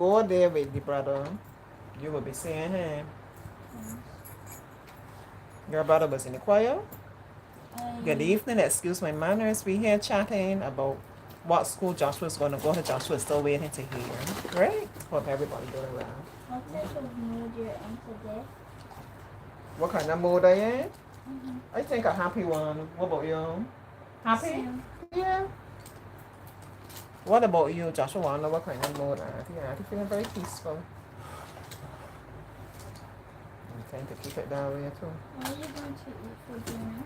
Go there with the brother. You will be saying him. Your brother was in the choir. Good evening. Excuse my manners. We here chatting about what school Joshua's going to go to. Joshua's still waiting to hear. Great. Hope everybody doing well. What type of mood you're in today? What kind of mood I in? I think a happy one. What about you? Happy? Same. Yeah. What about you, Joshua? I know what kind of mood Auntie? Auntie feeling very peaceful. I'm trying to keep it that way too. What are you going to eat for dinner?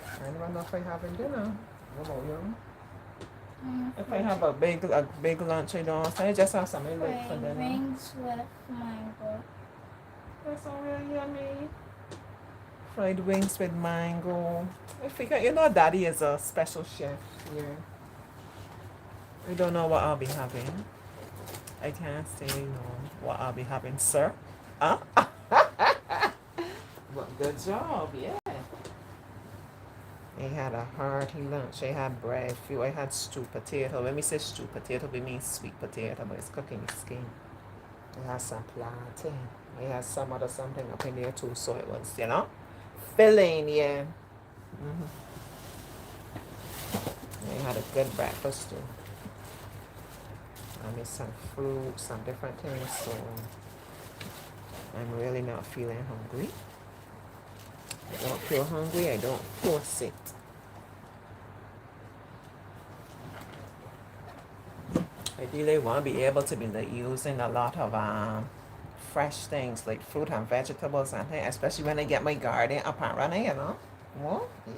I don't know if I having dinner. What about you? Mm, If I have a big lunch, I don't. I just have something late for fried dinner. wings with mango. That's all really yummy. Fried wings with mango. I figure, you know, Daddy is a special chef here. I don't know what I'll be having. I can't say what I'll be having, sir. Huh? Well, good job, yeah. I had a hearty lunch. I had bread, few. I had stewed potato. When we say stewed potato, we mean sweet potato, but it's cooking the skin. I had some plantain. I had some other something up in there too, so it was, filling, yeah. I had a good breakfast too. I made some fruit, some different things, so I'm really not feeling hungry. I don't feel hungry, I don't force it. Ideally, want to be able to be like using a lot of fresh things like fruit and vegetables and things, especially when I get my garden up and running, Well, yeah.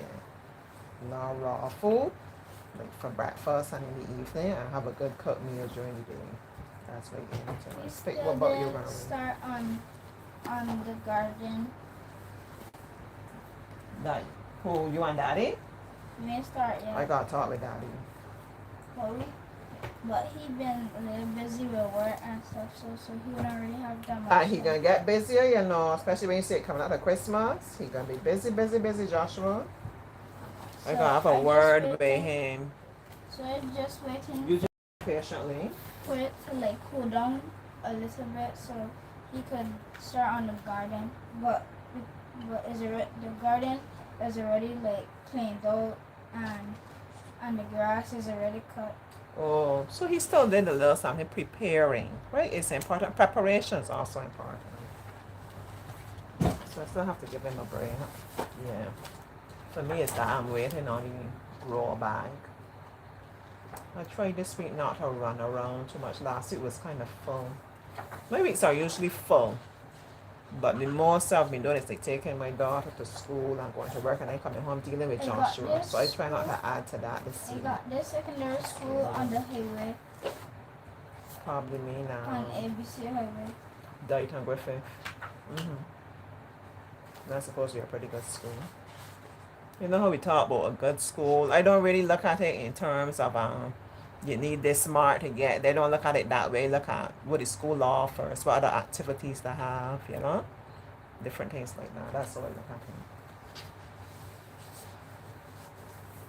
No raw food, like for breakfast and in the evening, I have a good cooked meal during the day. That's what you need to We speak. still What about you, didn't Rami? start on the garden. Like, who, you and Daddy? We didn't start yet. I got to talk with Daddy. But he been a little busy with work and stuff, so he wouldn't really have that much. He gonna get busier, especially when you see it coming out of Christmas. He gonna be busy, Joshua. I So gotta have a I word just with waiting. him. So I'm just waiting You just patiently. for it to like cool down a little bit so he could start on the garden. But the garden is already like cleaned out and the grass is already cut. Oh, so he still did a little something preparing, right? It's important. Preparation is also important. So I still have to give him a break. Yeah. For me, it's that I'm waiting on the grow bag. I tried this week not to run around too much. Last week was kind of full. My weeks are usually full. But the most I've been doing is like taking my daughter to school and going to work and then coming home dealing with Joshua. So I try not to add to that this I week. got this secondary school on the highway. Probably me now. On ABC highway. Dayton Griffith. That's supposed to be a pretty good school. You know how we talk about a good school? I don't really look at it in terms of you need this smart to get. They don't look at it that way. Look at what the school offers, what other activities they have, different things like that. That's all I look at it.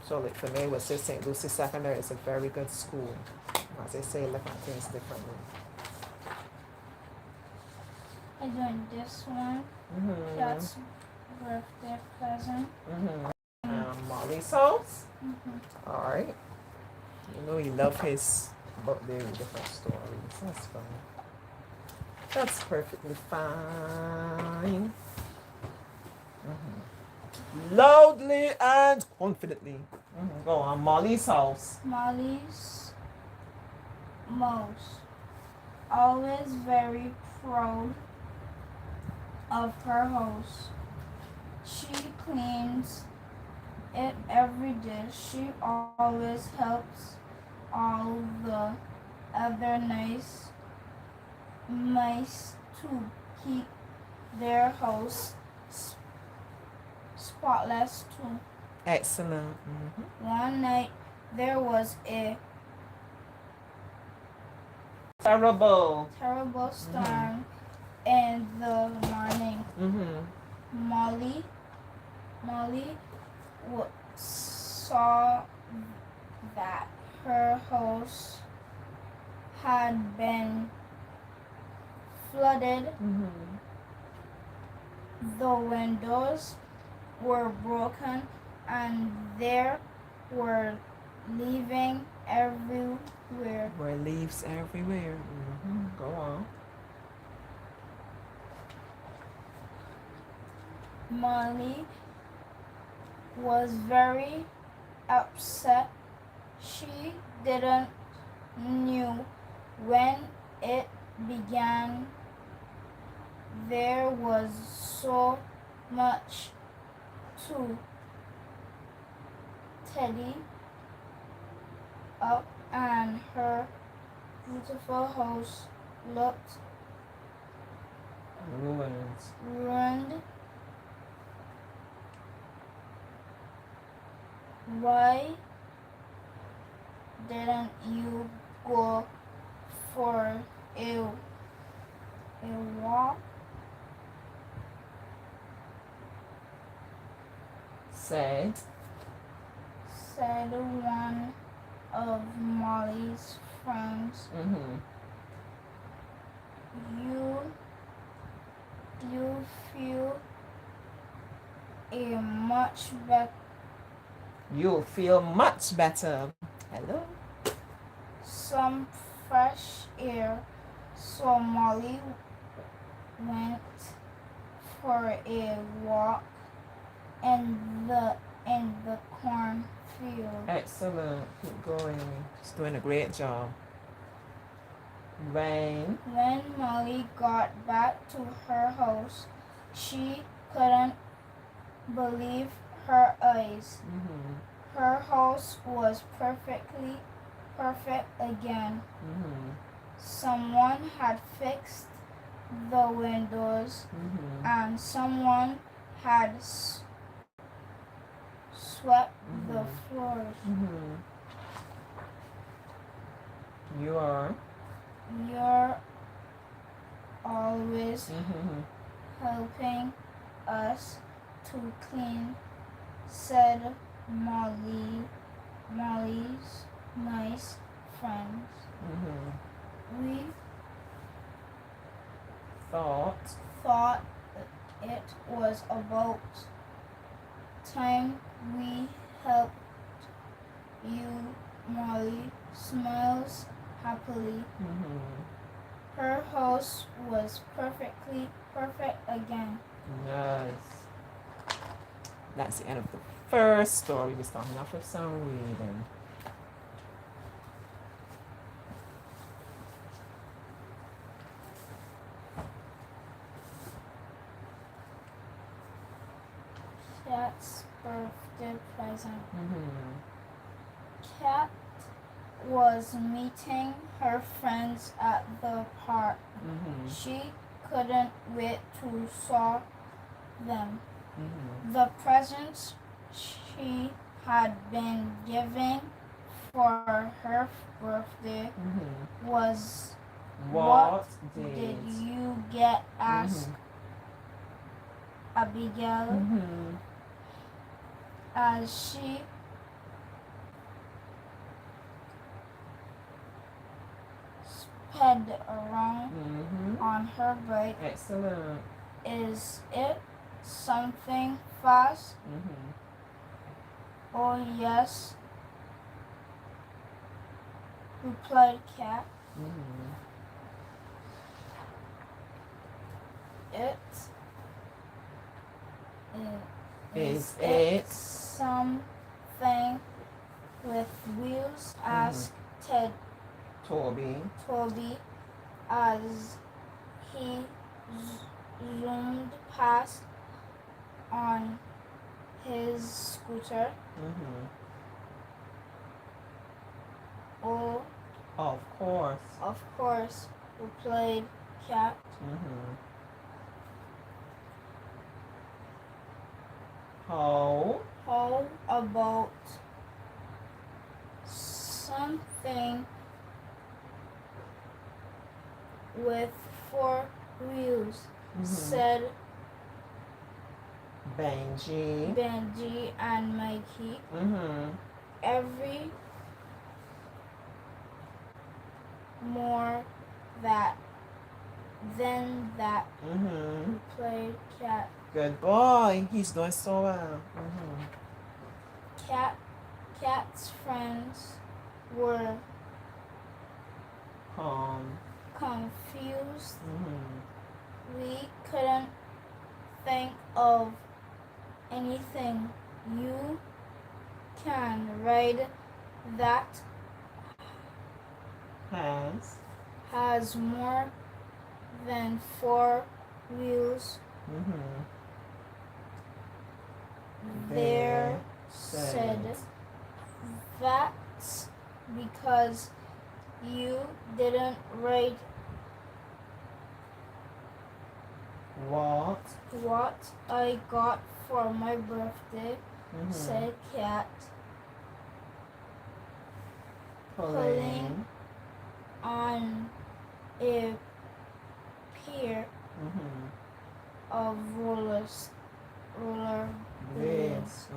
So like for me, with St. Lucie Secondary, it's a very good school. As I say, look at things differently. I'm doing this one. That's birthday present. Molly's house. All right. You know he loves his birthday with different stories. That's fine. That's perfectly fine. Loudly and confidently. Go on, Molly's house. Molly's mouse. Always very proud of her house. She cleans it every day. She always helps all the other mice to keep their house spotless too. Excellent. One night there was a Terrible storm in the morning. Molly saw that her house had been flooded. Mm-hmm. The windows were broken and there were leaving everywhere. Were leaves everywhere. Mm-hmm. Go on. Molly was very upset. She didn't knew when it began. There was so much to tidy up, and her beautiful house looked Ruins. ruined. Why didn't you go for a walk? Said. Said one of Molly's friends. Mm-hmm. You feel a much better. You'll feel much better. Hello. Some fresh air. So Molly went for a walk in the cornfield. Excellent. Keep going. She's doing a great job. When When Molly got back to her house, she couldn't believe her eyes. mm-hmm. Her house was perfect again. Mm-hmm. Someone had fixed the windows Mm-hmm. and someone had swept the Mhm. floors. Mm-hmm. You're You're always mm-hmm. helping us to clean, said Molly's nice friends. Mm-hmm. We Thought it was about time we helped you. Molly smiles happily. mm-hmm. Her house was perfect again. Nice. That's the end of the first story. We're starting off with some reading. Cat's birthday present. Mm-hmm. Cat was meeting her friends at the park. Mm-hmm. She couldn't wait to saw them. Mm-hmm. The presents she had been giving for her birthday Mm-hmm. was What did did you get? Asked Abigail mm-hmm. as she sped around Mm-hmm. on her bike. Excellent. Is it something fast? Mm-hmm. Oh yes, replied Cat. Mm-hmm. It Is it something with wheels? Asked Ted Toby as he zoomed past on his scooter. Mm-hmm. Oh, Of course, replied Cat. Mm-hmm. How about something with 4 wheels? Said Benji and Mikey. Mm-hmm. more that than that Mm-hmm. played cat. Good boy. He's doing so well. Cat's friends were confused. We couldn't think of anything. You can ride that has more than 4 wheels. There said, that's because you didn't ride what I got for my birthday, said Cat, pulling on a pair of roller blades.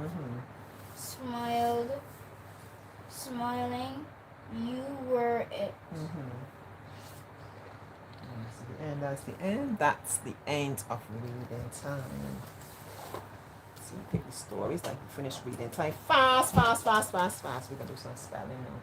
Smiling, you were it. That's the end. That's the end of reading time. So we pick the stories like we finish reading time. Fast. We're gonna do some spelling now.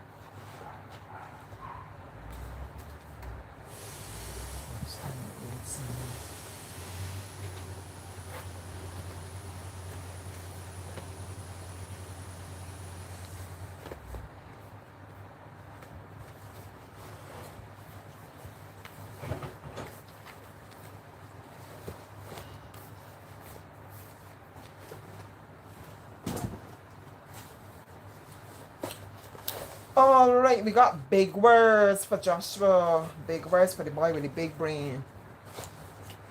All right, we got big words for Joshua. Big words for the boy with the big brain.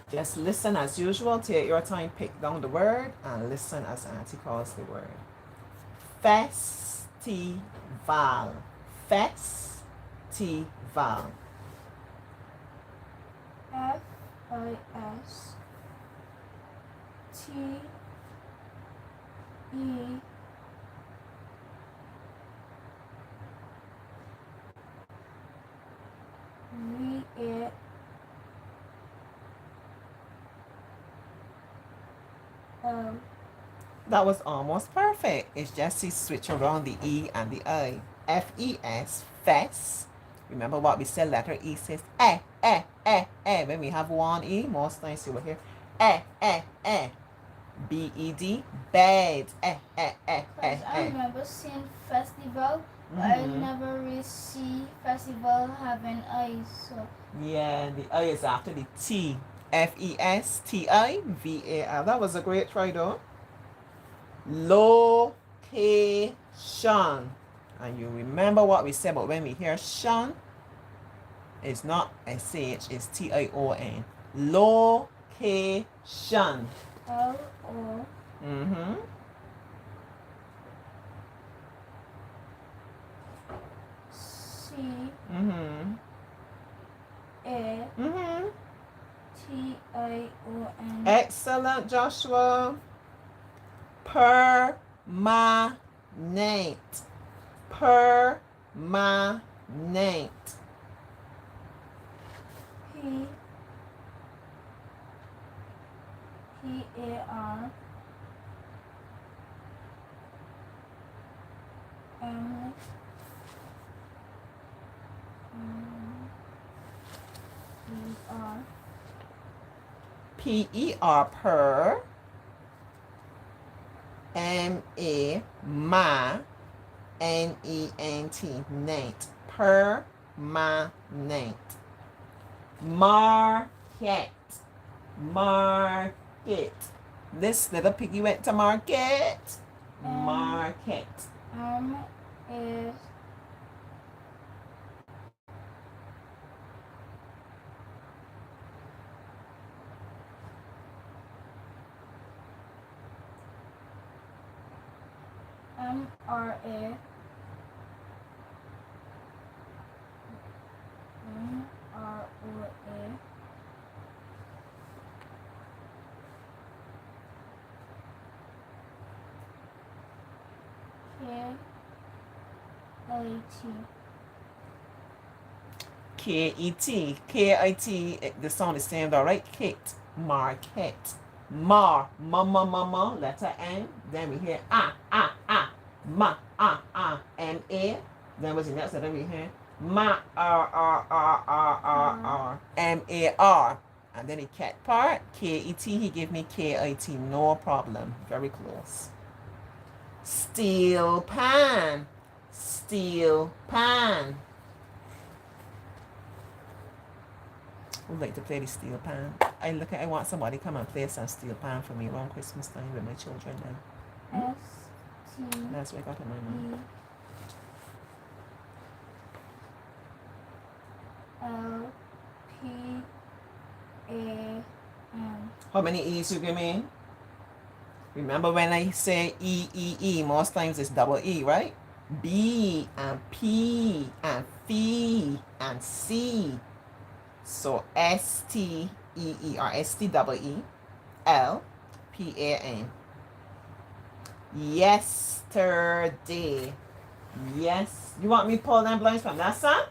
Just listen as usual. Take your time, pick down the word, and listen as Auntie calls the word. Festival. Festival. FISTE That was almost perfect. It's just to switch around the E and the I. F-E-S, fest. Remember what we said, letter E says When we have one E, most times you will hear B-E-D, bed. I remember seeing festival, but I never really see festival having eyes. So yeah, the I is after the T. F-E-S-T-I-V-A-L. That was a great try though. Location. And you remember what we said, but when we hear shun, it's not S-H, it's T-I-O-N. Location. L-O. C. A. T-I-O-N. Excellent, Joshua. Permanent. Permanent. P-A-R. M-E-R. P-E-R, per. M-A, ma. N-E-N-T, nate. Permanent. Market. Market. This little piggy went to market. Market. Is M-R-A. M-R-O-A. K-A-T. K-E-T. K-I-T, the sound is same though, right? Kate. Marquette. Mar. Ma. Letter N. Then we hear Ma. M-A. Then what's the next letter we hear? Ma. R. M-A-R. And then the cat part. K-E-T. He gave me K-I-T. No problem. Very close. Steel pan. Steel pan. Would like to play the steel pan. I want somebody to come and play some steel pan for me around Christmas time with my children then. S-T. That's what I got in my mind. L-P-A-N. How many E's you give me? Remember when I say E, most times it's double E, right? B and P and F and C. So S-T-E-E or S-T-E-E-L-P-A-N. Yesterday. Yes. You want me to pull them blinds from that side?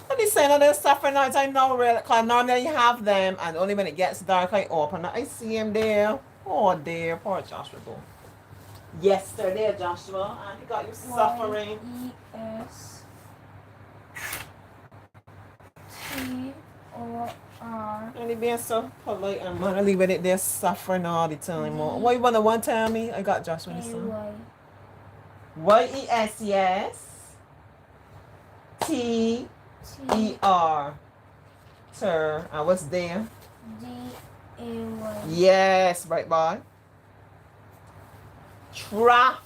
What are you saying? They're suffering now. I know really, because normally you have them and only when it gets dark I open it. I see him there. Oh dear, poor Joshua. Yesterday, Joshua, and he got you suffering. Y-E-S-T-O-R. And he being so polite and mannerly with it, they're suffering all the time. What you want to one tell me? I got Joshua this song. Y-E-S, yes. T-E-R. Ter. And what's there? D-A-Y. Yes, right boy. Traffic.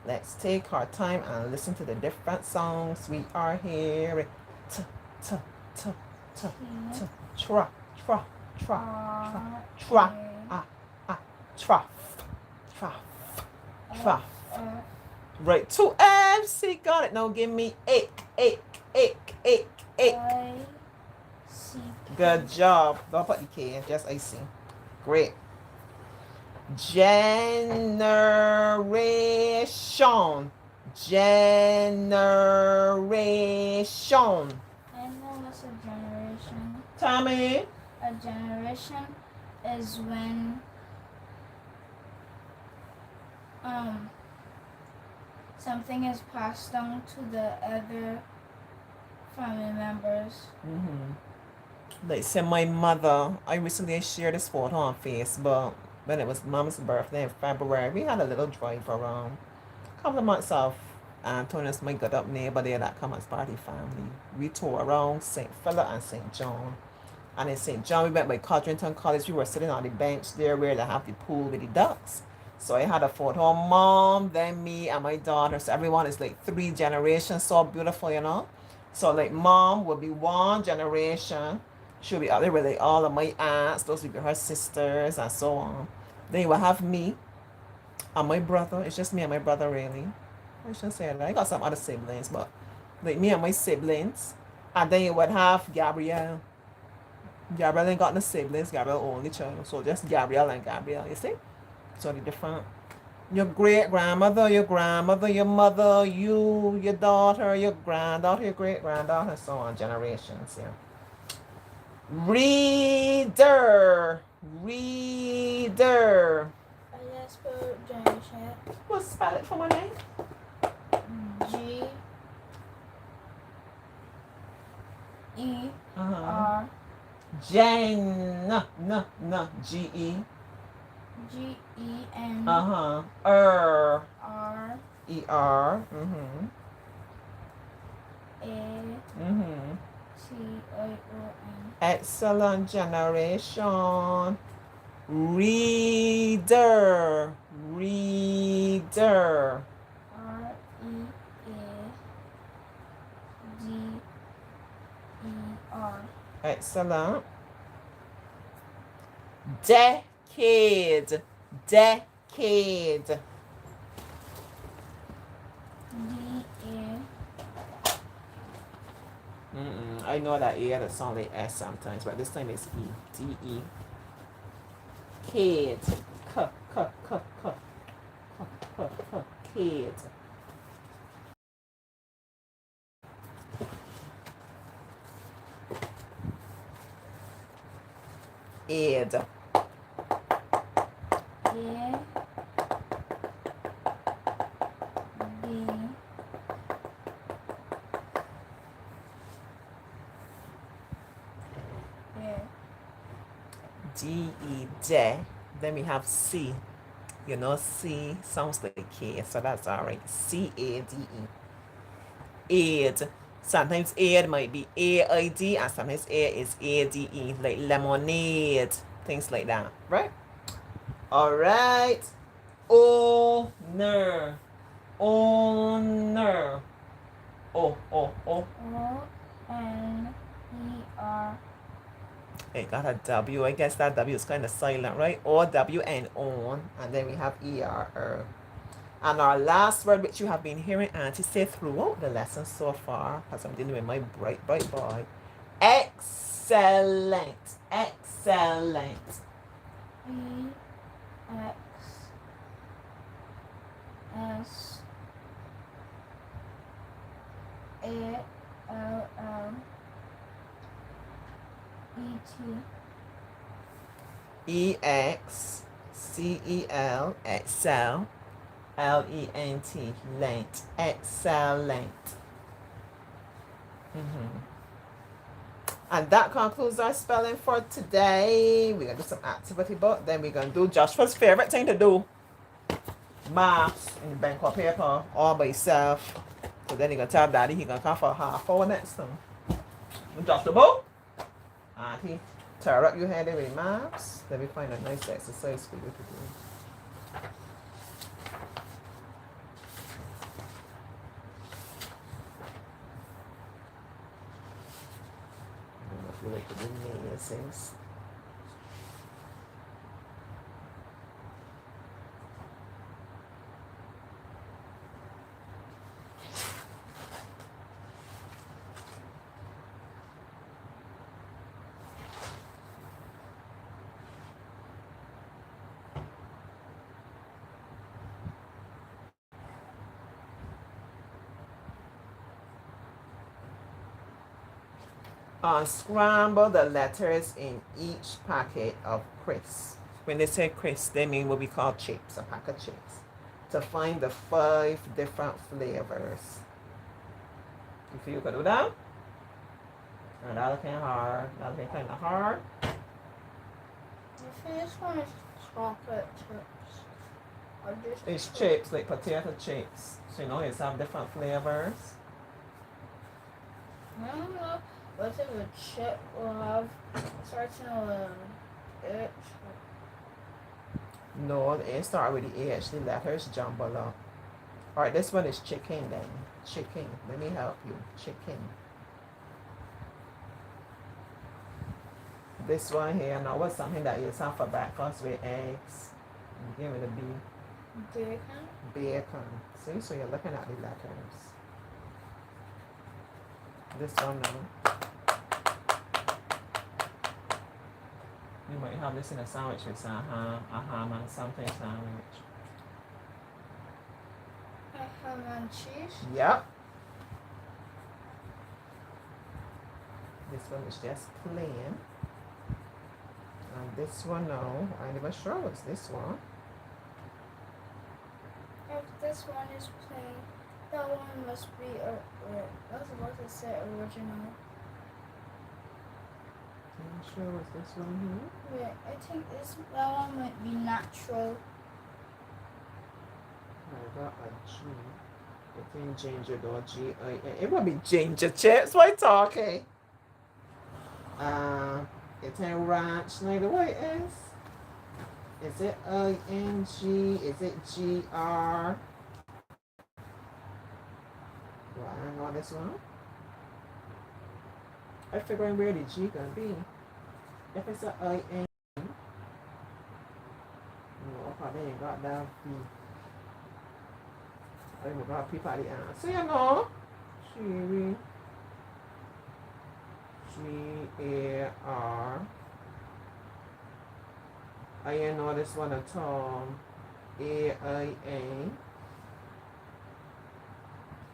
Let's take our time and listen to the different songs we are hearing. Traf. Right, 2 F's. See, got it. Now give me ick. Good job. Don't put the K in, just AC. Great. Generation. I know what's a generation. Tell me. A generation is when something is passed down to the other family members. Like say my mother, I recently shared this photo on Facebook when it was mom's birthday in February. We had a little drive around. A couple of months off. Antonius, my good up neighbor there that come as party family. We toured around St. Philip and St. John. And in St. John, we went by Codrington College. We were sitting on the bench there where they have the pool with the ducks. So I had a photo of mom, then me, and my daughter. So everyone is like 3 generations. So beautiful, you know. So like mom will be 1 generation. She'll be out there with like all of my aunts. Those will be her sisters and so on. Then you will have me and my brother. It's just me and my brother really. I shouldn't say that. I got some other siblings, but like me and my siblings. And then you would have Gabrielle. Gabrielle ain't got no siblings. Gabrielle only child. So just Gabrielle and Gabrielle, you see? So the different. Your great grandmother, your mother, you, your daughter, your granddaughter, your great granddaughter, and so on, generations, yeah. Reader. I just spelled generation. Well, spell it for my name. G-E-R. G-E. G-E-N. R. R. A. T-I-O-N. Excellent generation. Reader. R-E-A-D-E-R. Excellent. Decade. D-A. I know that A that sounds like S sometimes, but this time it's E. D-E. Kid. Kid. Aid. A D A. D-E, de. Then we have C. You know, C sounds like K, so that's all right. C-A-D-E. Aid. Sometimes aid might be A-I-D, and sometimes aid is A-D-E, like lemonade, things like that, right? All right. Owner. Owner. Oh. O-N-E-R. It got a W. I guess that W is kind of silent, right? O-W-N, own. And then we have E-R-R. And our last word, which you have been hearing Auntie say throughout the lesson so far, because I'm dealing with my bright boy. Excellent. Excellent. E-X-C-E-L-L-E-T. E-X-C-E-L, excel, L-E-N-T, lent, excellent. And that concludes our spelling for today. We're going to do some activity book. Then we're going to do Joshua's favorite thing to do. Maths in the bank of paper all by himself. So then he's going to tell Daddy he's going to come for a half hour next time. We drop the book. Auntie, tear up your head with maths. Then we find a nice exercise for you to do. I feel like the name things. Unscramble the letters in each packet of crisps. When they say crisps, they mean what we call chips, a pack of chips, to find the 5 different flavors. You feel you can do that? And that looking hard. That looking kind of hard. The first one is chocolate chips. Or just It's chips, like potato chips. So you know, it's have different flavors. I don't know what if a chip will have starting with H. No, it start with the A. Actually, letters jumble up. All right, this one is chicken then. Chicken. Let me help you. Chicken. This one here now was something that you have for breakfast with eggs. Give it a B. Bacon. Bacon. See, so you're looking at the letters. This one now. You might have this in a sandwich with some ham and something sandwich. Ham and cheese. Yep. This one is just plain. And this one now, I'm not even sure what's this one. If this one is plain, that one must be I was about to say original. I'm not sure what's this one here. Wait, I think that one might be natural. I got a G. I think ginger though, G-I-N. It would be ginger chips. What talking? It's in ranch. Like the way it is it I-N-G? Is it G-R? Do I know this one? I'm figuring where the G gonna be. If it's a I-N, no, probably ain't got that B. I ain't got P for the answer, you know. Cherry. G-A-R. I ain't know this one at all. A-I-N.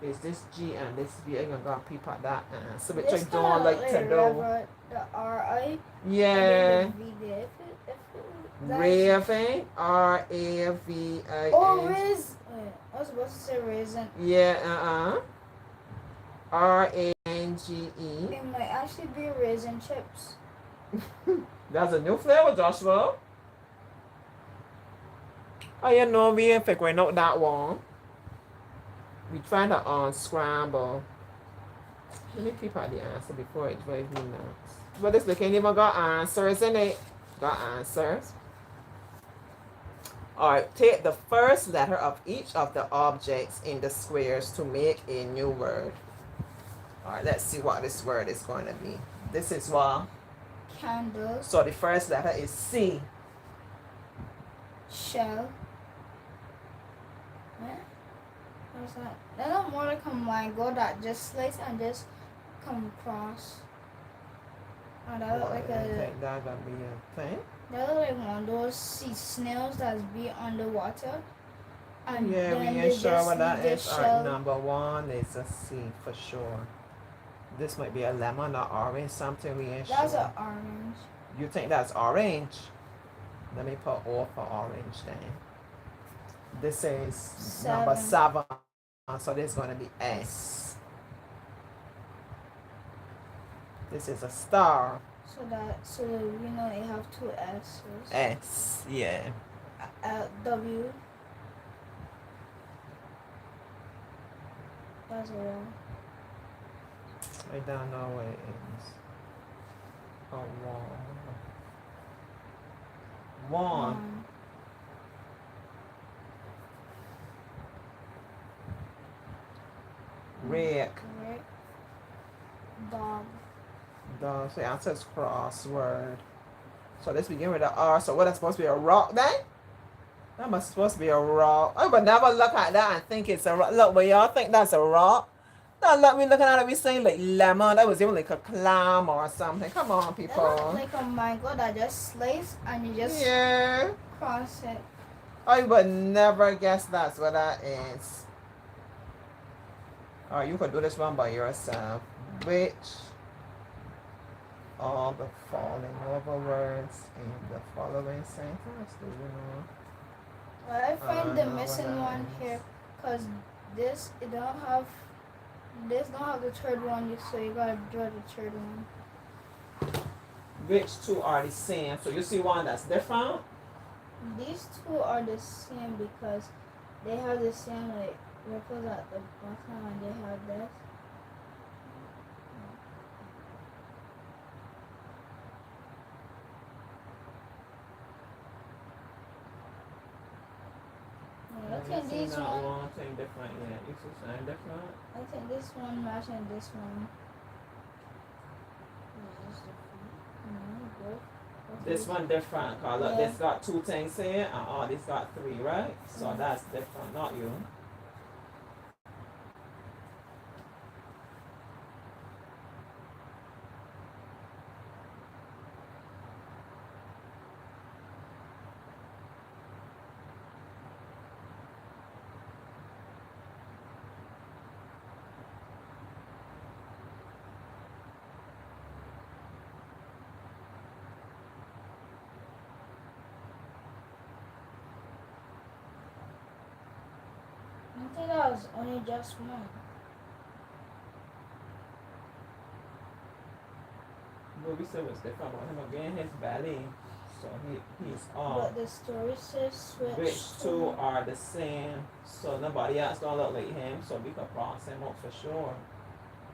is this G and this V. I'm gonna peep at that. So which I This don't kind of like like to do. river, the R-I, Yeah. and then the V there. That's... Raving. R-A-V-I-N. Oh, Riz. I was supposed to say raisin. Yeah, R-A-N-G-E. It might actually be raisin chips. That's a new flavor, Joshua. Oh, you know, we ain't figuring out that one. We trying to unscramble. Let me peep at the answer before it drives me nuts. But this look ain't even got answers in it. Got answers. Alright, take the first letter of each of the objects in the squares to make a new word. Alright, let's see what this word is going to be. This is what? Candle. So the first letter is C. Shell. What? What's that? That look more like a mango that just slice and just come across. Oh, that look like I a... think that gonna be a thing. That look like one of those sea snails that's be underwater. And Yeah, we then ain't they sure just what that leave their is. Alright, shell. number one is a C for sure. This might be a lemon or orange, something we ain't That's sure. an orange. You think that's orange? Let me put O for orange then. This is number 7. So this is going to be S. This is a star. So we know it have 2 S's. S, yeah. W. That's a wall. I don't know what it is. A wall. One. Rick. Rick. Dog. So the answer is crossword. So let's begin with the R. So what is supposed to be a rock then? That must supposed to be a rock. I would never look at that and think it's a rock. Look, but y'all think that's a rock? No, look, we looking at it, we saying like lemon. That was even like a clam or something. Come on, That people. looks like a mango that just slice and you just cross it. I would never guess that's what that is. Alright, you could do this one by yourself. Which all the falling over words in the following sentence do you know? Well, I find the no, missing what one that here because this don't have the third one, so you gotta draw the third one. Which two are the same? So you see one that's different? These two are the same because they have the same like ripples at the bottom and they have this. I think these one. Thing different, yeah. You see something different? I think this one matching this one. This one different, cause look, this got 2 things here, and all this got 3, right? So that's different, not you. I think that was only just one. What we said was different about him again, his belly. So he's on. But the story says switch. Which 2 are the same? So nobody else don't look like him, so we could cross him out for sure.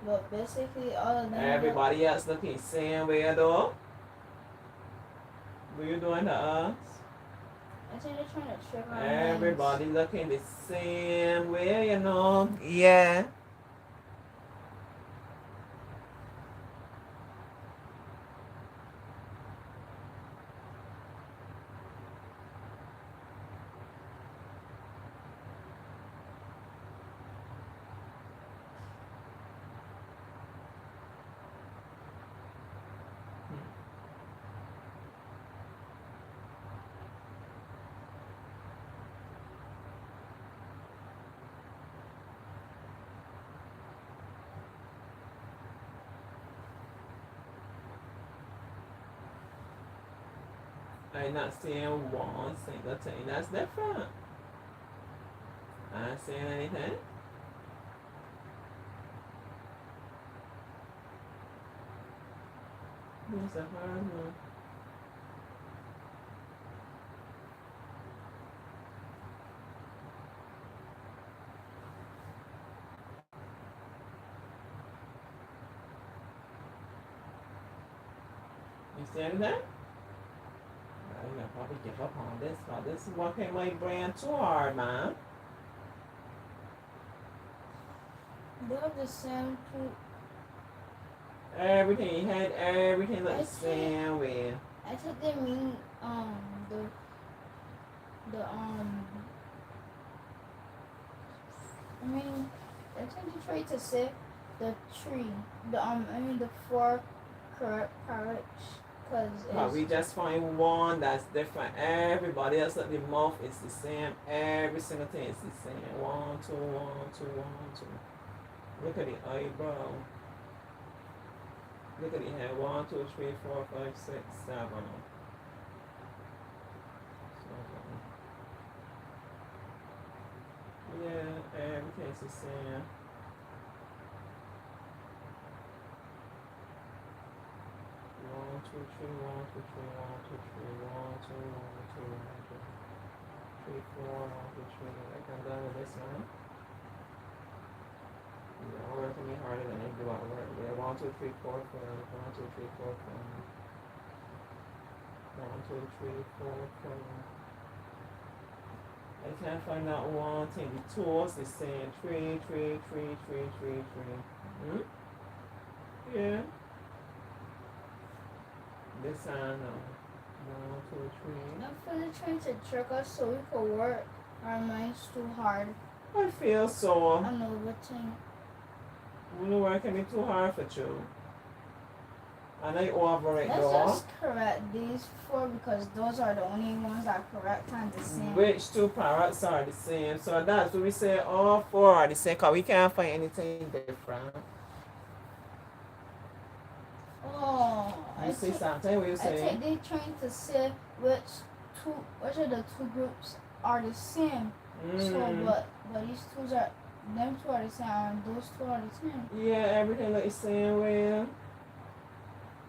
But basically all of them. Everybody else looking same way though. What you doing to us? I think they're trying to trick our Everybody looking the same way, you know. Yeah. I'm not saying one single thing that's different. I ain't saying anything. It's a hard one. You see anything? I'm gonna probably give up on this, but this is what came my brain too hard, man. They have the same two. Everything he had, everything looked the I think- same way. I think they mean the I mean I think they try to say the tree. The four correct parrots because But we just find one that's different. Everybody else at the mouth is the same. Every single thing is the same. 1, 2, 1, 2, 1, 2. Look at the eyebrow. Look at the head. 1, 2, 3, 4, 5, 6, 7. Yeah, everything's the same. One, two, three, 1, 2, 3, 1, 2, 3, 1, 2, 1, 2, 1, 2, 3, 4, 1, 2, 3. I can done with this one. You don't work for me harder than I do at work. Yeah, 1, 2, 3, 4, 5. 1, 2, 3, 4, 5. 1, 2, 3, 4, 5. I can't find that one thing. The tools is saying 3, 3, 3, 3, 3, 3. Yeah. This I know. 1, 2, 3. I feel they're trying to trick us so we could work our minds too hard. I feel so. On the routine. You know working me too hard for you. And I over it Let's though. just correct these four because those are the only ones that are correct and the same. Which two parrots are the same? So that's what we say all 4 are the same because we can't find anything different. Oh, You see something? What you I say? think they're trying to say which of the two groups are the same. So, but these two are, them two are the same, and those two are the same. Yeah, everything look the same way.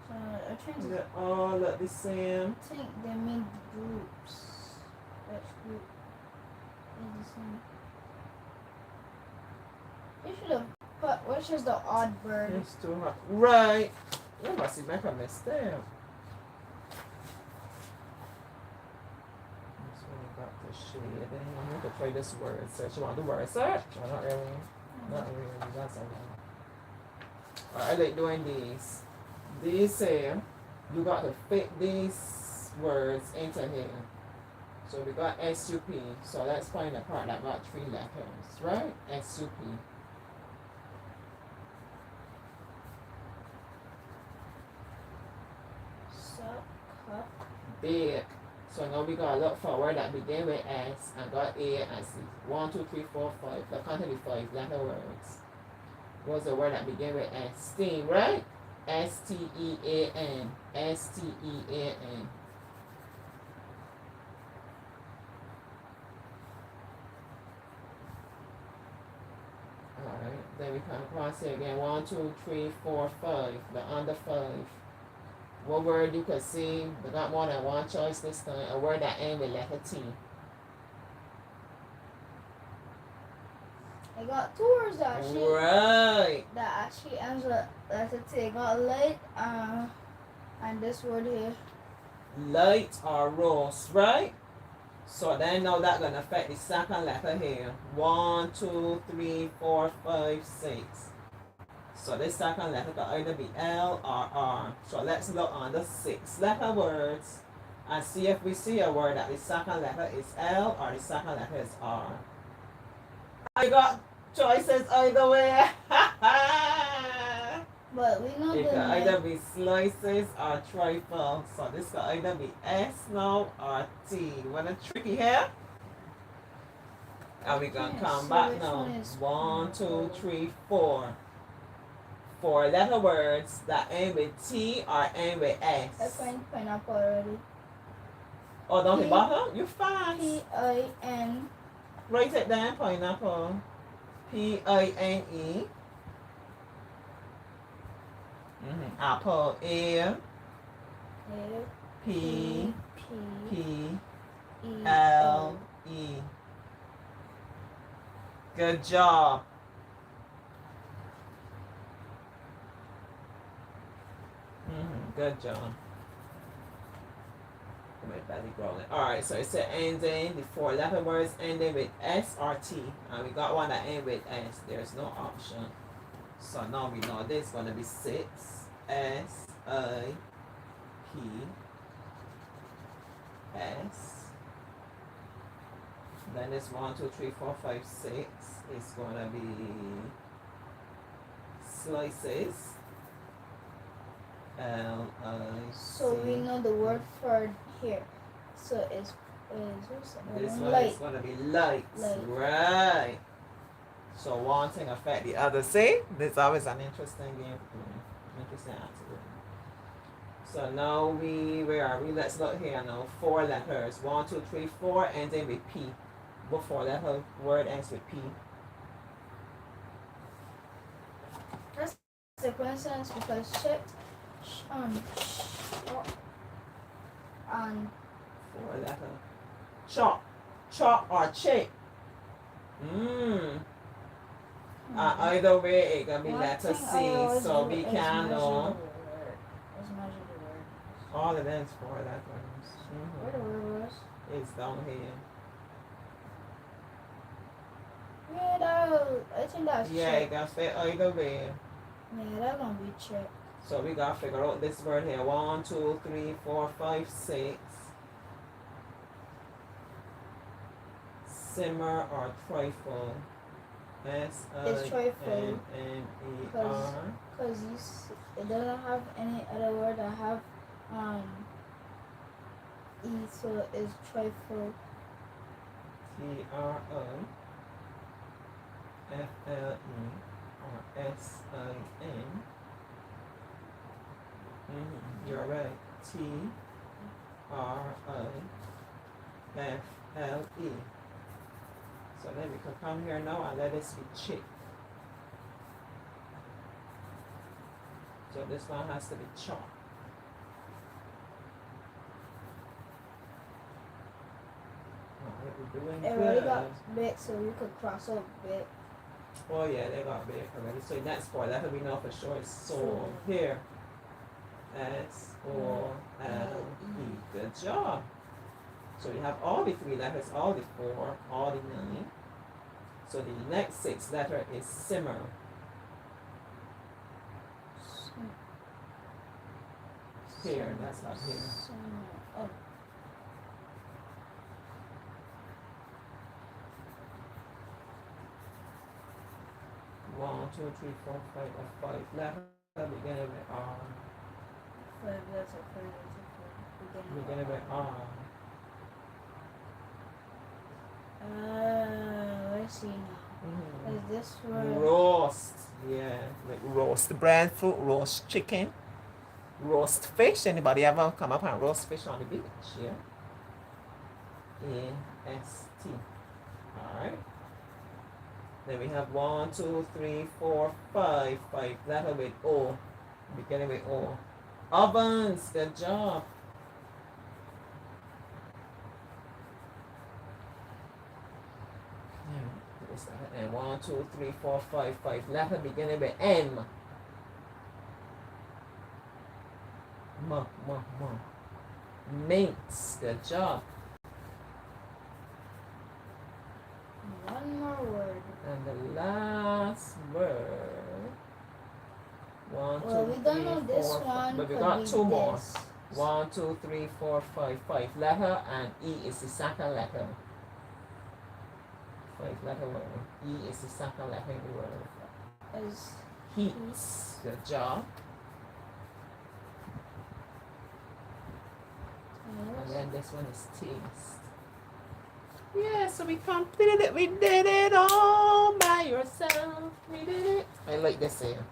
So they're trying to They all look the same. think they mean the groups. Which group is the same? You should have put which is the odd bird. It's too hard. Right. You must make a mistake. Let's go back to shade. Then I'm going to try this word search. You want the word search? Or not really? Not really. That's all. I like doing these. These say you got to fit these words into here. So we got SUP. So let's find the part that got 3 letters, right? SUP. Suck, cup. Big. So now we gotta look for a word that begin with S and got A and C. 1, 2, 3, 4, 5. The count of the 5 letter words. What's the word that begin with S? Steam, right? STEAN. STEAN. Alright, then we come across here again. 1, 2, 3, 4, 5. The under 5. What word you could see? We got more than one choice this time. A word that ends with letter T. I got 2 words that actually ends with letter T. I got light, and this word here. Light or rose, right? So then now that's gonna affect the second letter here. 1, 2, 3, 4, 5, 6. So this second letter could either be L or R. So let's look on the 6 letter words and see if we see a word that the second letter is L or the second letter is R. I got choices either way. But we know It the could name. either be slices or trifle. So this could either be S now or T. Wanna tricky here? And we gonna Okay, come so back which now. one is 1, 2, 3, 4. 4 letter words that end with T or end with I S. find pineapple already. Oh, down the P- bottom? You fast. P-I-N. Write it down, pineapple. P-I-N-E. Apple. A. P. P. L. E. Good job. Good job. My belly growling. Alright, so it's ending the 4 letter words ending with S or T. And we got one that ends with S. There's no option. So now we know this is going to be 6. S I P S. Then it's 1, 2, 3, 4, 5, 6. It's going to be slices. L-I-C. So we know the word for here. So it's This one light. is going to be light. Light. Right. So one thing affect the other. See? This is always an interesting game. Interesting activity. So now where are we? Let's look here now. 4 letters. 1, 2, 3, 4, ending with P. What 4-letter word ends with P? That's the coincidence because shit and 4-letter. Chop. Chop or chip. Either way, it gonna be letter C. So we can know. All of them is 4 letters. Where the word was? It's down here. Yeah, I think that's Yeah, chip. it got fit either way. Yeah, that's gonna be chip. So we gotta figure out this word here. 1, 2, 3, 4, 5, 6. Simmer or trifle. trifle. S-I-M-M-E-R. Because it doesn't have any other word that have E, so it's trifle. T-R-I-F-L-E or S-I-N. You're right. T-R-I-F-L-E. So then we can come here now and let this be chip. So this one has to be chop. Alright, we're doing It already good. got big, so we could cross out big. Oh yeah, they got big already. So that's 4. That we know for sure. It's so here. S-O-L-E. Good job. So we have all the 3 letters, all the 4, all the 9. So the next 6 letter is simmer. Here, that's not here. Oh. 1, 2, 3, 4, 5, or 5 letter beginning with R. 5 letters, 5 letters, Beginning with R. I see now. Is this word? Roast. Yeah, like roast breadfruit, roast chicken, roast fish. Anybody ever come up and roast fish on the beach? Yeah. A-S-T. Alright. Then we have 1, 2, 3, 4, 5. 5 letter with O. Beginning with O. Ovens. Good job. And 1, 2, 3, 4, 5. 5 letter beginning with M. Mince. Good job. One more word. And the last word. 1, 2, Well, we don't 3, know this 4, one. but we could got be 2 more. this. 1, 2, 3, 4, 5. 5 letter and E is the second letter. 5 letter word. E is the second letter in the word. Is Heat. Good job. And then this one is taste. Yeah, so we completed it. We did it all by yourself. We did it. I like this here.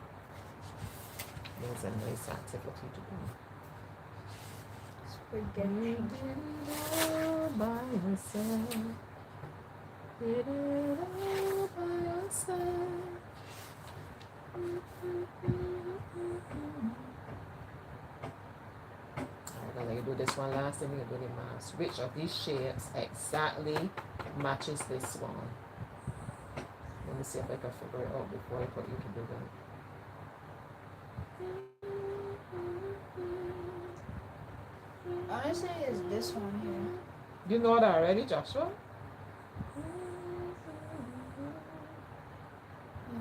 It was a nice activity to do. forget You you. did it all by yourself. Did it all by yourself. Alright, let me do this one last and we can do the mask. Which of these shapes exactly matches this one? Let me see if I can figure it out before I put you to do that. Honestly, it's this one here. You know that already, Joshua?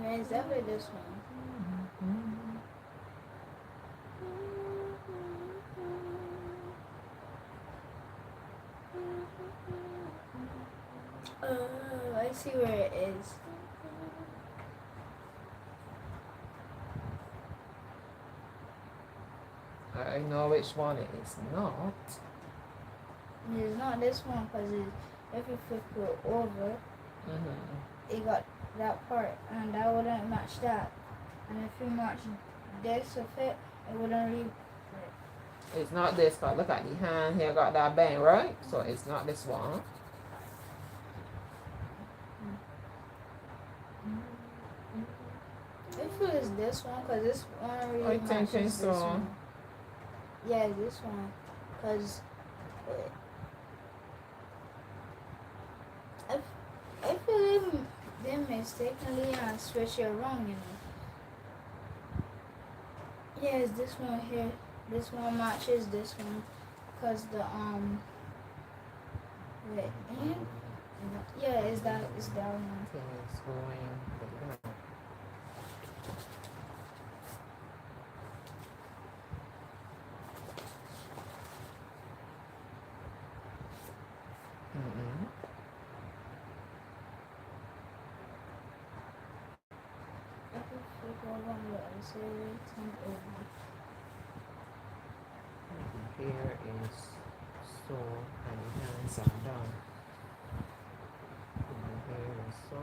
Yeah, it's definitely this one. I see where it is. I know which one it is not. It's not this one because if you flip it over, it got that part, and that wouldn't match that. And if you match this with it, it wouldn't really. It's not this part. Look at the hand here, got that bang, right? So it's not this one. I feel it's this one because this one really I think matches so. this one. Yeah, this one, because I feel they mistakenly switch it wrong, you know. Yeah, it's this one here. This one matches this one, because the wait, and yeah, it's that one. Okay, it's going. Here is so, and the hands are down. And here is so.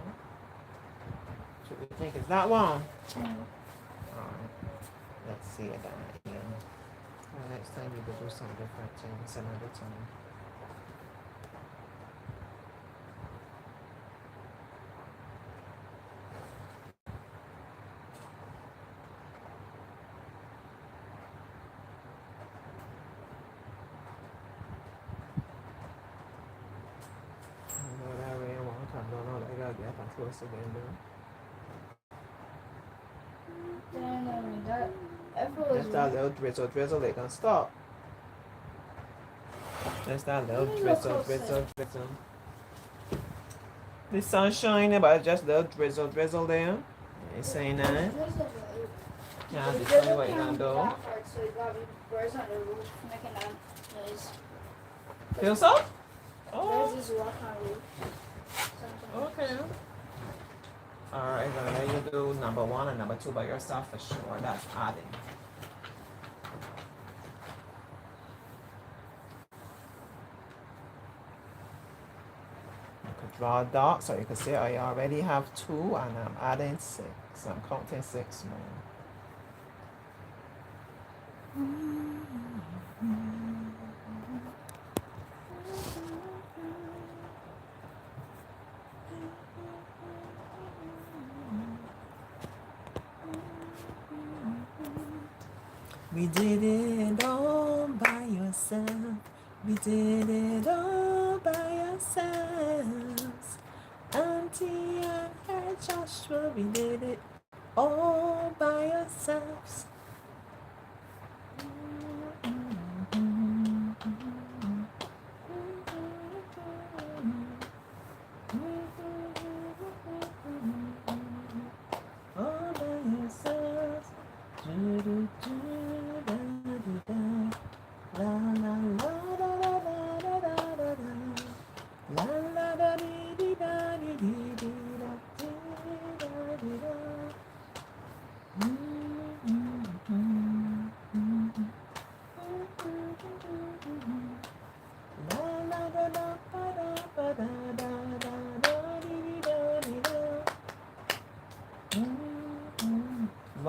Should we think it's that one? Alright, let's see it down again. Next time we will do some different things another time. Close again, just that little drizzle, they can stop. Just that little drizzle. The sun shining, but just little drizzle there. Ain't saying that. Yeah, just tell me what you're gonna do. So you got birds on the roof making that noise. Feel so? Birds Oh, just walk on the roof. Sometimes. okay. Alright, I'm gonna let you do number 1 and number 2 by yourself for sure. That's adding. You could draw a dot so you can see I already have 2 and I'm adding 6. I'm counting 6 more. We did it all by yourself. We did it all by ourselves. Auntie and Joshua, we did it all by ourselves. All by yourselves. La la la da da da da da da da. La la da dee dee da dee dee dee da dee da dee da.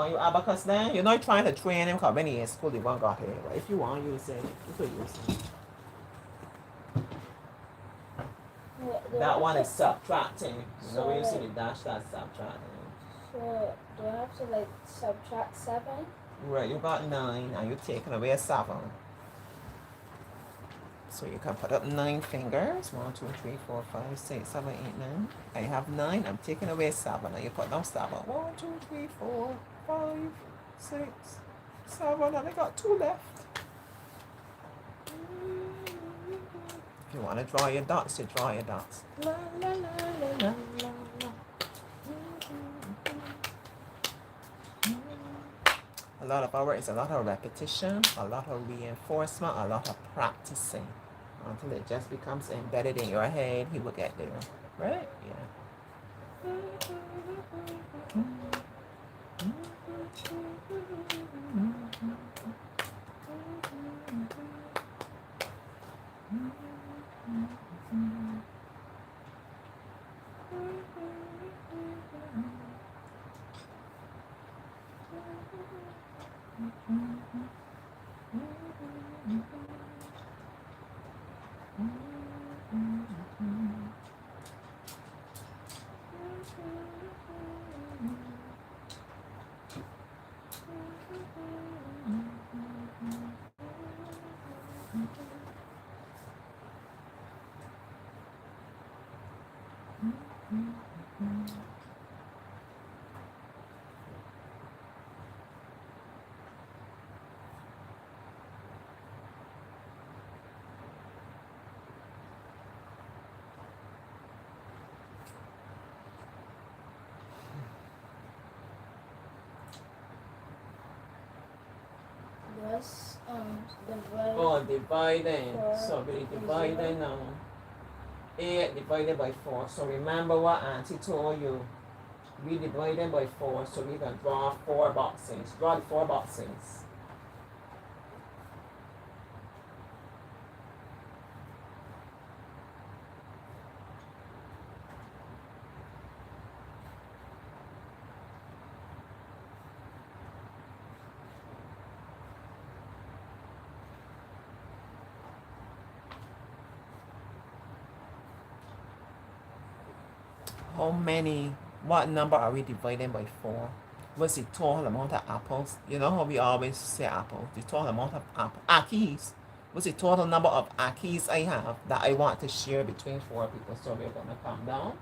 want your abacus then? You're not trying to train him because when he in school, he won't got it. But if you want to use it, you could use it. That one is subtracting. You know when you see the dash, that's subtracting. So do I have to like subtract 7? Right, you got 9 and you're taking away 7. So you can put up 9 fingers. 1, 2, 3, 4, 5, 6, 7, 8, 9. I have 9. I'm taking away 7. And you put down 7. 1, 2, 3, 4, 5, 6, 7. And I got 2 left. If you want to draw your dots, you draw your dots. La, la, la, la, la, la, la. A lot of our is a lot of repetition, a lot of reinforcement, a lot of practicing until it just becomes embedded in your head. He will get there, right? Yeah. Yes, divide. Oh, dividing. So we dividing now. 8 divided by 4. So remember what Auntie told you. We divided by 4, so we can draw 4 boxes. Draw the 4 boxes. How many, what number are we dividing by 4? What's the total amount of apples? You know how we always say apples, the total amount of akis. What's the total number of akis I have that I want to share between 4 people? So we're going to come down.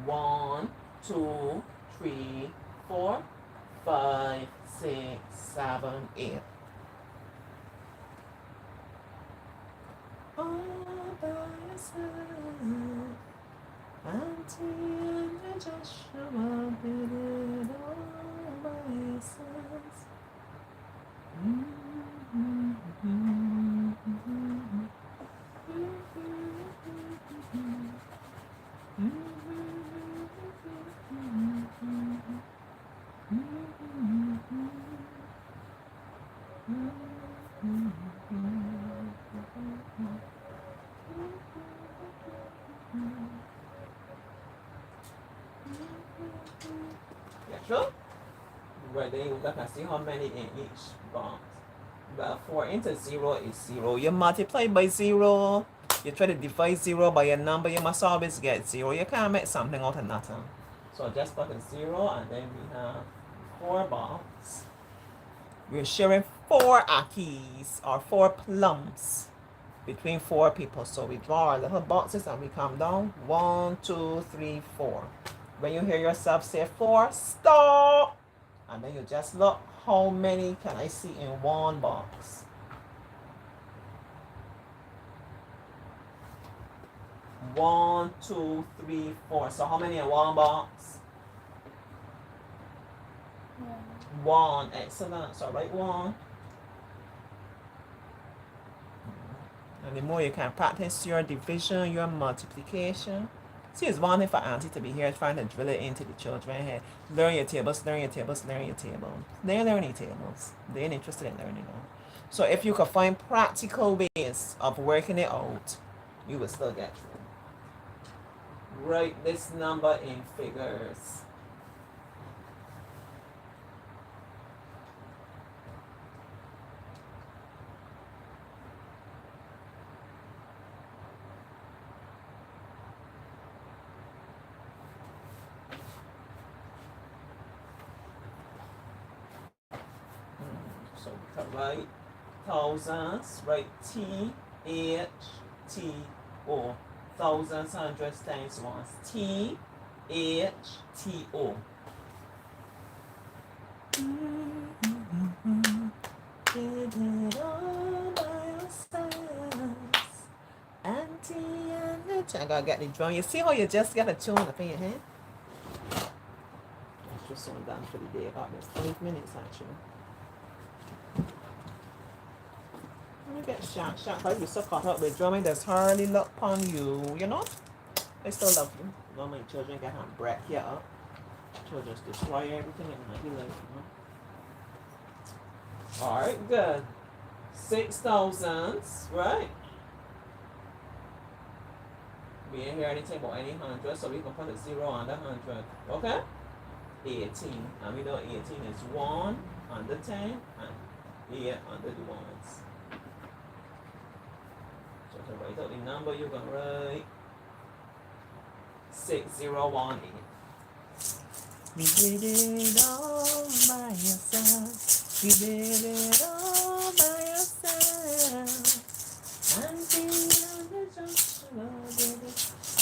1, 2, 3, 4, 5, 6, 7, 8. All by yourself. Auntie and Joshua did it all by yourselves. Yeah, sure. Right then you can see how many in each box. Well, 4 into 0 is 0. You multiply by 0. You try to divide 0 by a number, you must always get 0. You can't make something out of nothing. So just put a 0 and then we have 4 boxes. We're sharing 4 akis or 4 plums between 4 people. So we draw our little boxes and we come down. 1, 2, 3, 4. When you hear yourself say 4, stop! And then you just look, how many can I see in one box? 1, 2, 3, 4. So how many in one box? 1. Excellent. So write 1. And the more you can practice your division, your multiplication. See, it's one thing for Auntie to be here trying to drill it into the children head. Learn your tables, learn your tables, learn your tables. They're learning tables. They ain't interested in learning them. So if you could find practical ways of working it out, you will still get through. Write this number in figures. So we can write thousands, write T-H-T-O. Thousands, hundreds, times ones. T-H-T-O. Did it all by yourselves. Auntie and the I gotta get the drum. You see how you just get a tune up in your hand? That's just one done for the day. About 5 minutes actually. Let me get shot. But you're so caught up with drumming, there's hardly luck upon you, you know? I still love you. No, my children get on break you up. Children just destroy everything and not be like, you know? Alright, good. 6,000, right? We ain't hear anything about any hundred, so we can put a 0 on the 100. Okay? 18. And we know 18 is 1 under 10 and 8 under the ones. So to write out the number, you're going to write 6018. You did it all by yourself. You did it all by yourself. Auntie and the Joshua did it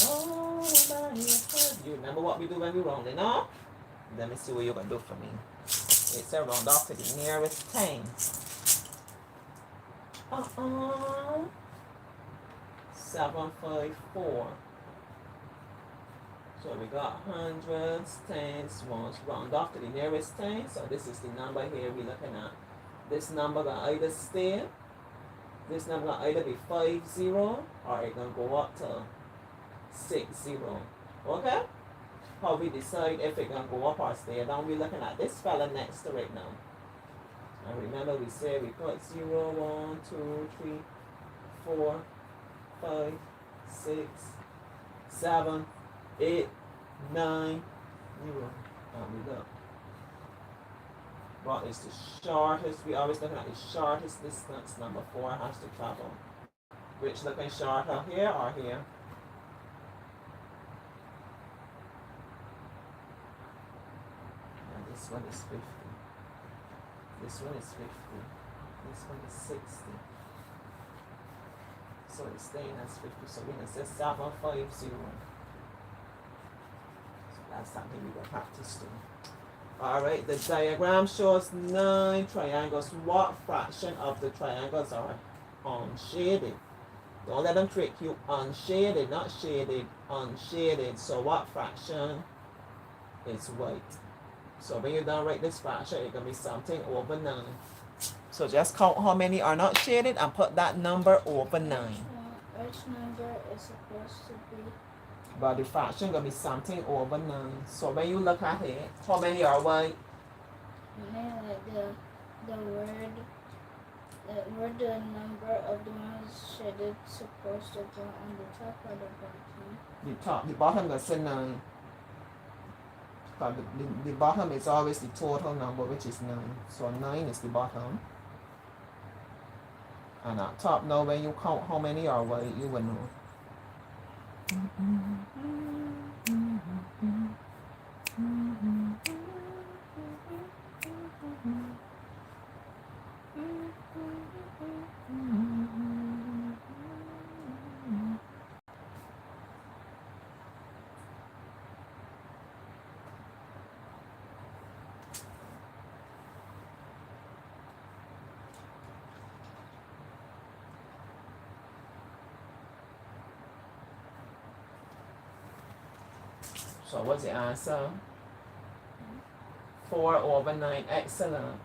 all by yourself. You remember what we do when we rounding up? Let me see what you're going to do for me. It's a round off to the nearest 10. 754. So we got hundreds, tens, ones, round off to the nearest 10. So this is the number here we're looking at. This number gonna either stay, this number gonna either be 50 or it gonna go up to 60. Okay? How we decide if it gonna go up or stay down, we're looking at this fella next to it now. And remember we said we put 0, 1, 2, 3, 4, 5, 6, 7, 8, 9, 0. And we look. What is the shortest? We always looking at the shortest distance. Number 4 has to travel. Which looking shorter, here or here? And this one is 50. This one is 50. This one is 60. So it's staying as 50. So we're going to say 750. That's something we will practice too. Alright, the diagram shows 9 triangles. What fraction of the triangles are unshaded? Don't let them trick you. Unshaded, not shaded. Unshaded. So what fraction is white? So when you don't write this fraction, it's going to be something over 9. So just count how many are not shaded and put that number over 9. Which number is supposed to be? But the fraction going to be something over 9. So when you look at it, how many are white? And then like the the number of the ones shaded supposed to go on the top or the bottom? The bottom going to say 9. But the bottom is always the total number, which is 9. So 9 is the bottom. And at top now, when you count how many are white, you will know. So what's the answer? 4 over 9. Excellent.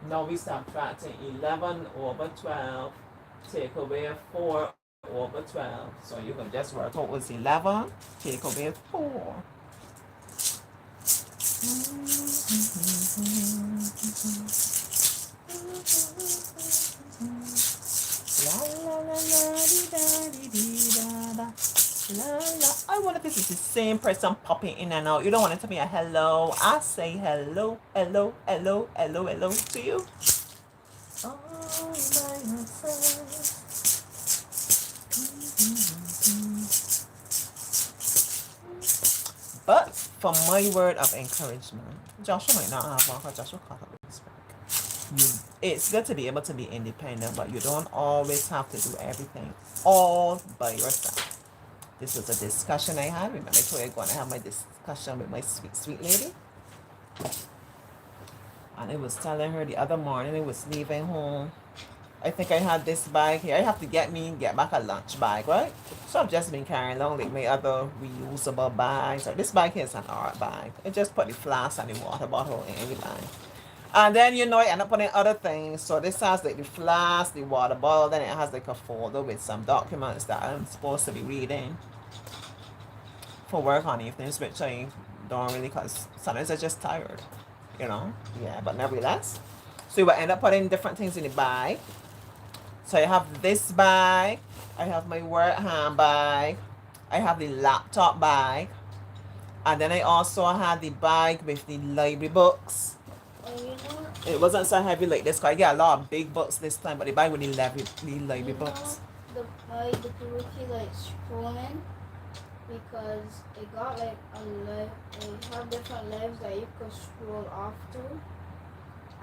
Now we subtracting 11 over 12. Take away 4 over 12. So you can just work out what's 11. Take away 4. La la la la di da di da da. La, la. I wonder if this is the same person popping in and out. You don't want it to be a hello. I say hello, hello, hello, hello, hello to you. All by myself. But for my word of encouragement, Joshua might not have one because Joshua caught up with his back. It's good to be able to be independent, but you don't always have to do everything all by yourself. This was a discussion I had. Remember, I told you I'm going to have my discussion with my sweet, sweet lady. And I was telling her the other morning I was leaving home. I think I had this bag here. I have to get back a lunch bag, right? So I've just been carrying along like my other reusable bags. So this bag here is an art bag. I just put the flask and the water bottle in any bag. And then, I end up putting other things. So this has like the flask, the water bottle. Then it has like a folder with some documents that I'm supposed to be reading for work on evenings, which I don't really, because sometimes I'm just tired, Yeah, but nevertheless. So you will end up putting different things in the bag. So I have this bag. I have my work handbag. I have the laptop bag. And then I also had the bag with the library books. It wasn't so heavy like this, because I get a lot of big books this time, but the bag with the library books. The Kabuki like scrolling, because it got like they have different lives that you could scroll off to.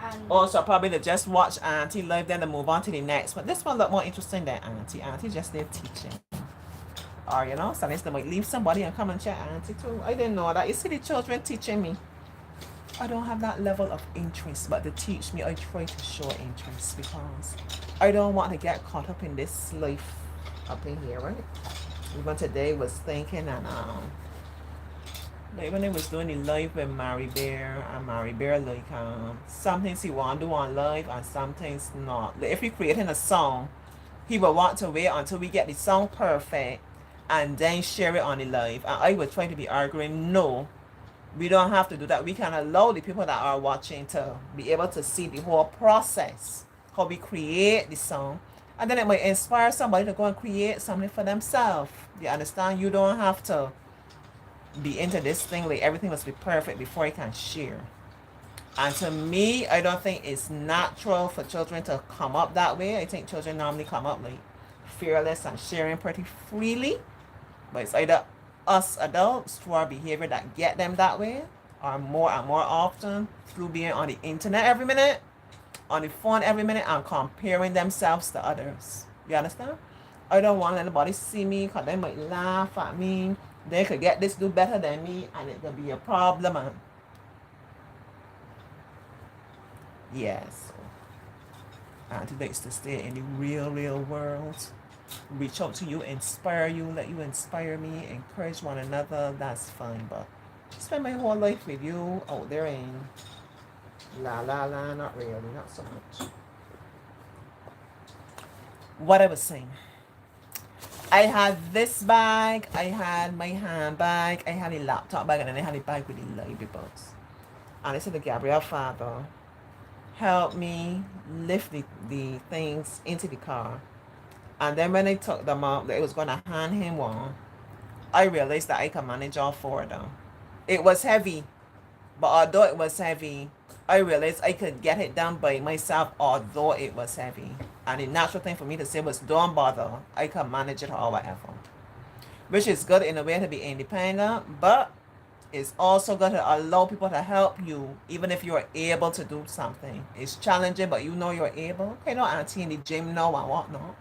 And also probably to just watch Auntie live, then to move on to the next one. This one look more interesting than Auntie. Auntie just there teaching. Or sometimes they might leave somebody and come and chat Auntie too. I didn't know that. You see the children teaching me. I don't have that level of interest, but to teach me, I try to show interest, because I don't want to get caught up in this life up in here, right? Even today was thinking, and like when I was doing the live with Mary Bear, and Mary Bear like some things he want to do on live and some things not. Like if we creating a song, he will want to wait until we get the song perfect and then share it on the live. And I would try to be arguing, no, we don't have to do that. We can allow the people that are watching to be able to see the whole process, how we create the song. And then it might inspire somebody to go and create something for themselves. You understand? You don't have to be into this thing like everything must be perfect before you can share. And to me, I don't think it's natural for children to come up that way. I think children normally come up like fearless and sharing pretty freely. But it's either us adults through our behavior that get them that way, or more and more often through being on the internet every minute, on the phone every minute, and comparing themselves to others. You understand? I don't want anybody to see me, because they might laugh at me. They could get this do better than me, and it could be a problem. And yes, Auntie likes to stay in the real world. Reach out to you, inspire you, let you inspire me, encourage one another. That's fine, but spend my whole life with you out there in la, not really, not so much. What I was saying, I had this bag, I had my handbag, I had a laptop bag, and then I had a bag with the library books. And I said to Gabriel, Father, help me lift the things into the car. And then when I took them out, I was going to hand him one, I realized that I can manage all four of them. It was heavy, but although it was heavy, I realized I could get it done by myself, although it was heavy. And the natural thing for me to say was, don't bother, I can manage it or whatever. Which is good in a way to be independent, but it's also good to allow people to help you, even if you're able to do something. It's challenging, but you know you're able. Okay, no auntie in the gym now and whatnot.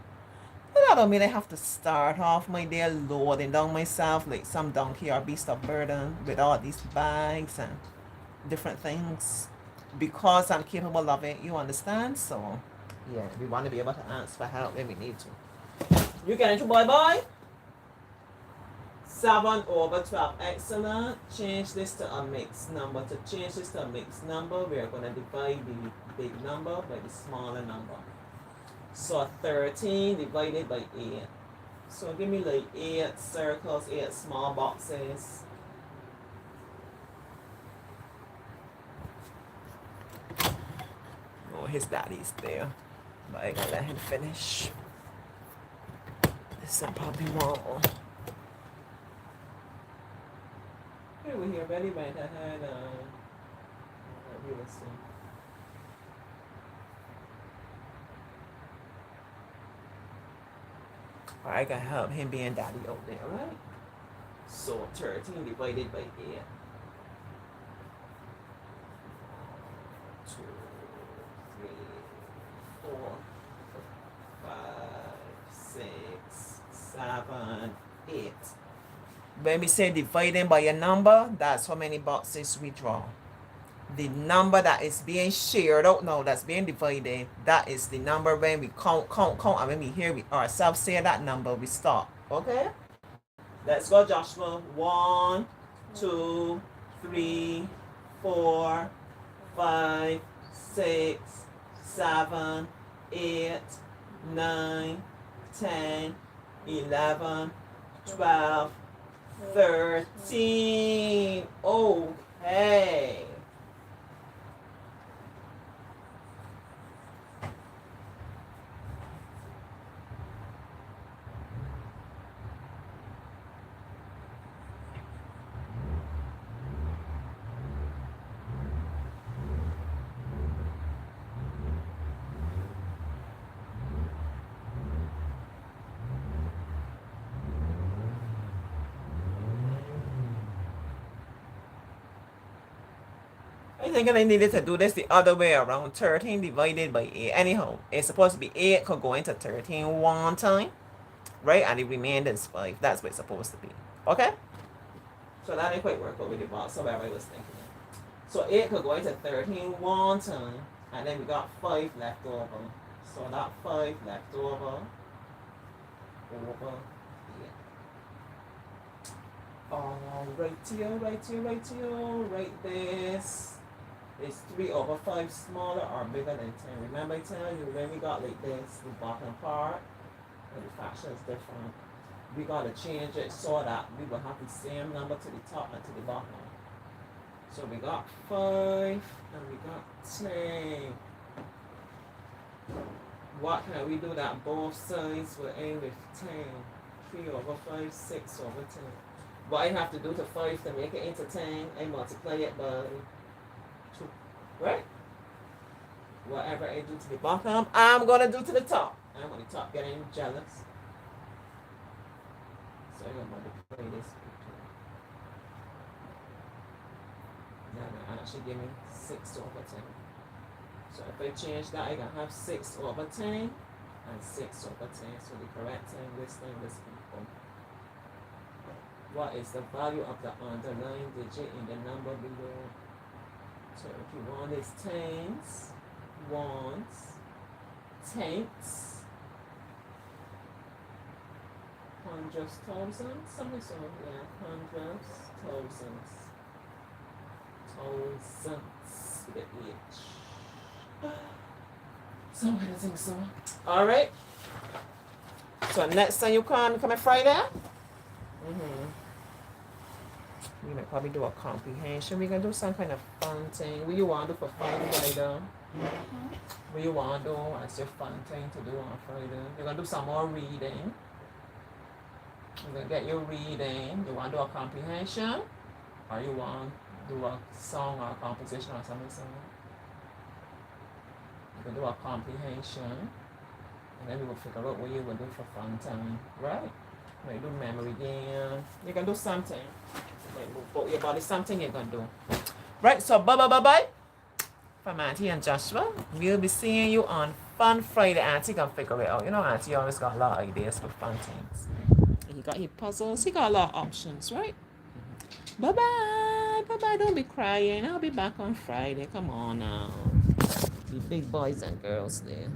But that don't mean I have to start off my day loading down myself like some donkey or beast of burden with all these bags and different things, because I'm capable of it, you understand? So yeah, we want to be able to ask for help when we need to. You get into boy? 7/12. Excellent. Change this to a mixed number. To change this to a mixed number, we are going to divide the big number by the smaller number. So 13 divided by 8. So give me like 8 circles, 8 small boxes. Oh, his daddy's there, but I gotta let him finish. This is probably wrong. Okay, we're here ready by the head. We will see. I can help him being daddy out there, right? So 13 divided by 8. 2, 3, when we say dividing by a number, that's how many boxes we draw. The number that is being shared out now, that's being divided, that is the number. When we count, and when we hear ourselves say that number, we stop. Okay? Let's go, Joshua. 1, 2, 3, 4, 5, 6, 7, 8, 9, 10, 11, 12, 13. Okay. I think I needed to do this the other way around. 13 divided by 8. Anyhow, it's supposed to be 8 could go into 13 one time, right? And the remainder is 5. That's what it's supposed to be. Okay? So that didn't quite work out with the box, so where I was thinking. So 8 could go into 13 one time, and then we got 5 left over. So that 5 left over 8. Write this. Is 3 over 5 smaller or bigger than 10? Remember I tell you, when we got like this, the bottom part, and the fraction is different. We got to change it so that we will have the same number to the top and to the bottom. So we got 5 and we got 10. What can we do that both sides will end with 10? 3 over 5, 6 over 10. What I have to do to 5 to make it into 10, I multiply it by 2. Right? Whatever I do to the bottom, I'm going to do to the top. I'm on the top getting jealous. So I'm going to multiply this by 2. That will actually give me 6 over 10. So if I change that, I can have 6 over 10 and 6 over 10. So the correct time this time is equal. What is the value of the underlying digit in the number below? So if you want is tens, ones, tenths, hundreds, thousands, something so, yeah, hundreds, thousands, with the H. So I don't think so. Alright. So next time you come on Friday? We might probably do a comprehension. We can do some kind of fun thing. What you want to do for Friday? What you want to do as your fun thing to do on Friday? You're going to do some more reading. You're going to get your reading. You want to do a comprehension? Or you want to do a song or a composition or something? You can do a comprehension. And then we will figure out what you will do for fun time. Right? Like do memory game. You can do something. Like move your body, something you can do. Right, so bye. From Auntie and Joshua. We'll be seeing you on Fun Friday. Auntie can figure it out. You know, Auntie always got a lot of ideas for fun things. He got his puzzles. He got a lot of options, right? Bye. Don't be crying. I'll be back on Friday. Come on now. The big boys and girls there.